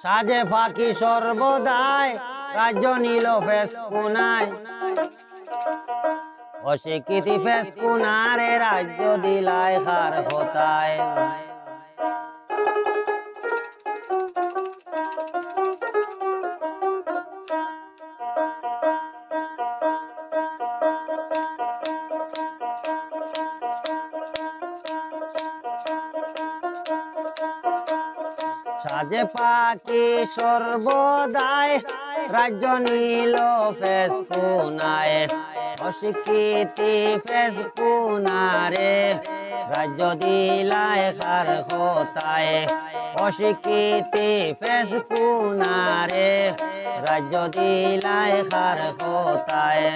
সাজে ফাঁকি সর্বদাই রাজ্য নিল ফেস কোনায় অস্বীকৃতি ফেস কোনারে রাজ্য দিলায় হার হতায় সাজে পাখি সর্বদাই রাজ্য নিল ফেস কোনায় অস্বীকৃতি ফেস কোনারে রাজ্য দিলায় হার হতায় অস্বীকৃতি ফেস কোনারে রাজ্য দিলায় হার হতায়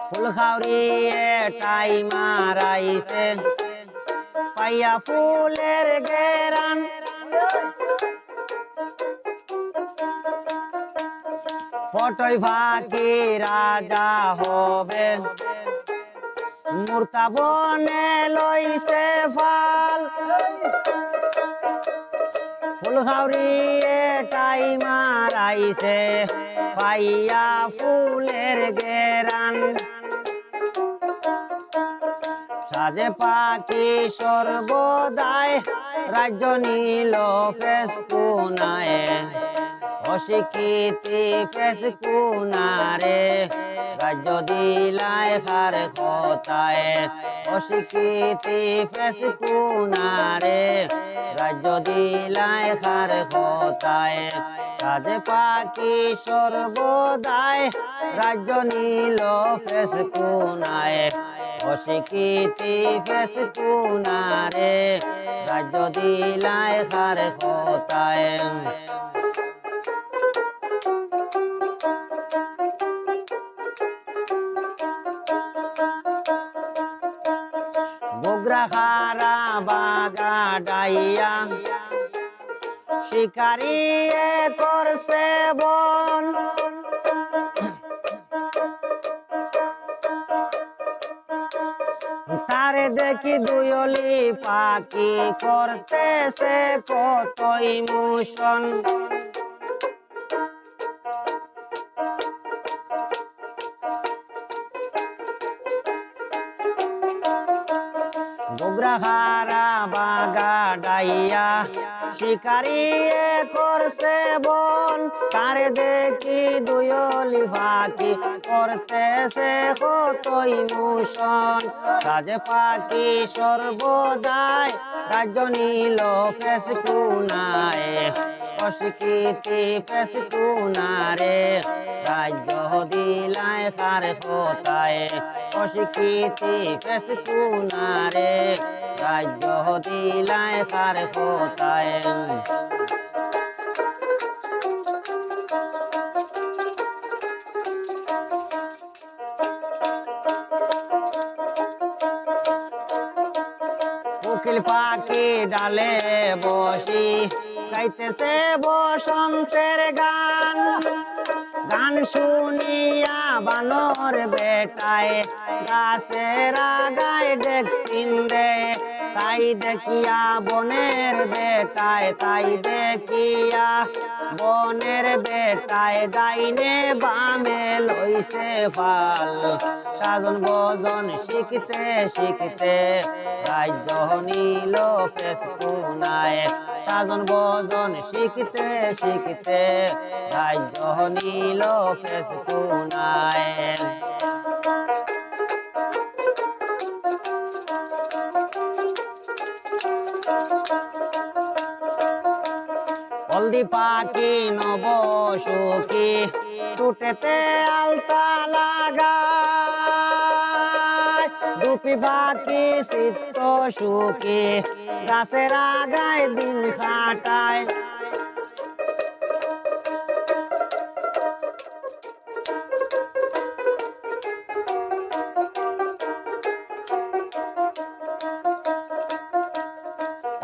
ফুলখাউরিয়ে টাই মারাইছে পাইয়া ফুলের গেরান ফটই ফাঁকি রাজা হবে মূর্তা বনে লইছে ফাল ফুলখাউরিয়ে টাই মারাইছে পাইয়া ফুলের গেরান সাজে পাখি সর্বদাই রাজ্য নিল ফেস কোনায় অস্বীকৃতি ফেস কোনারে রাজ্য দিলায় হার হতায় অস্বীকৃতি ফেস কোনারে রাজ্য দিলায় হার হতায় সাজে পাখি সর্বদাই রাজ্য নিল ফেস কোনায় অস্বীকৃতি ফেস কোনারে রাজ্য দিলায় হার হতায় গোগরা খারা বাগা ডাইয়া শিকারিয়ে করছে বন তারে দেখি দুয়লি পাখি করতেছে কত ইমোশন গোগরা খারা বাগা ডাইয়া শিকারিয়ে করছে বন তারে দেখি দুয়লি পাখি করতেছে কত ইমোশন সাজে পাখি সর্বদাই রাজ্য নিল ফেস কোনায় অস্বীকৃতি ফেস কোনারে রাজ্য দিলায় হার হতায় অস্বীকৃতি ফেস কোনারে রাজ্য দিলায় হার হতায় কোকিল পাখি ডালে বসি গাইতেছে বসন্তের গান গান শুনিয়া বানর বেটায় গাছের আগায় দেখছিন রে তাই দেখিয়া বনের বেটায় তাই দেখিয়া বনের বেটায় ডাইনে বামে লইছে ফাল সাজন ভজন শিখতে শিখতে রাজ্য নিল ফেস কোনায় সাজন ভজন শিখতে শিখতে রাজ্য নিল ফেস কোনায় হলদি পাখি নব সুখী টুটেতে আলতা লাগায় দুপি পাখি চিত্ত সুখী গাছের আগায় দিন কাটায়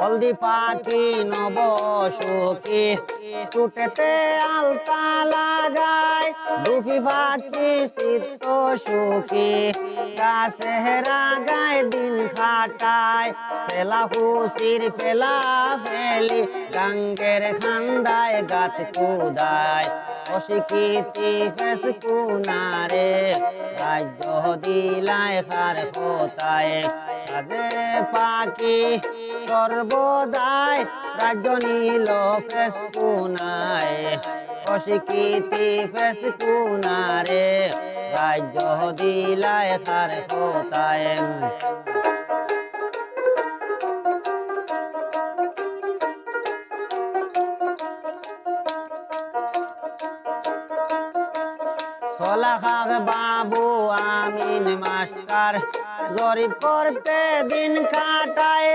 হলদি পাখি নব সুখী টুটেতে আলতা লাগায় দুঃখী পাখি চিত্ত সুখী গাছের আগায় দিন কাটায় ফেলা হুসির ফেলা ফেলি গাঙ্গের খান্দায় গাত কুদায় অশিক্ষিতি ফেস কুনারে রাজ্য দিলায় খার কোথায় সাজে পাখি সর্বদায় রাজ্য নীল ফেস কুনায় অশিক্ষিতি ফেস কুনারে রাজ্য দিলায় খার কোথায় সোলাখাক বাবু আমিন মাস্টার জরিপ করতে দিন কাটায়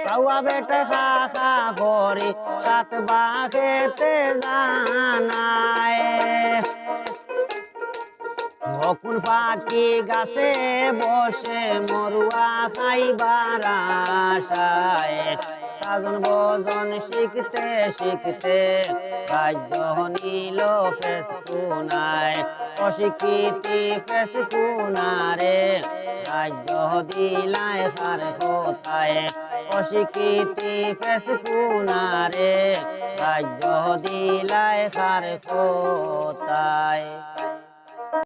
কাউয়া বেটা খা খা করি সাত বাখেতে জানায় বকুল পাখি গাছে বসে মরুয়া খাইবার আশায় সাজন ভজন শিখতে শিখতে রাজ্য নীল ফেস কুনায় অশিক্ষিতি ফেস কুনারে রাজ্য দিলায় খার কোথায় অশিক্ষিতি ফেস কুনারে রাজ্য দিলায় খার কোথায়।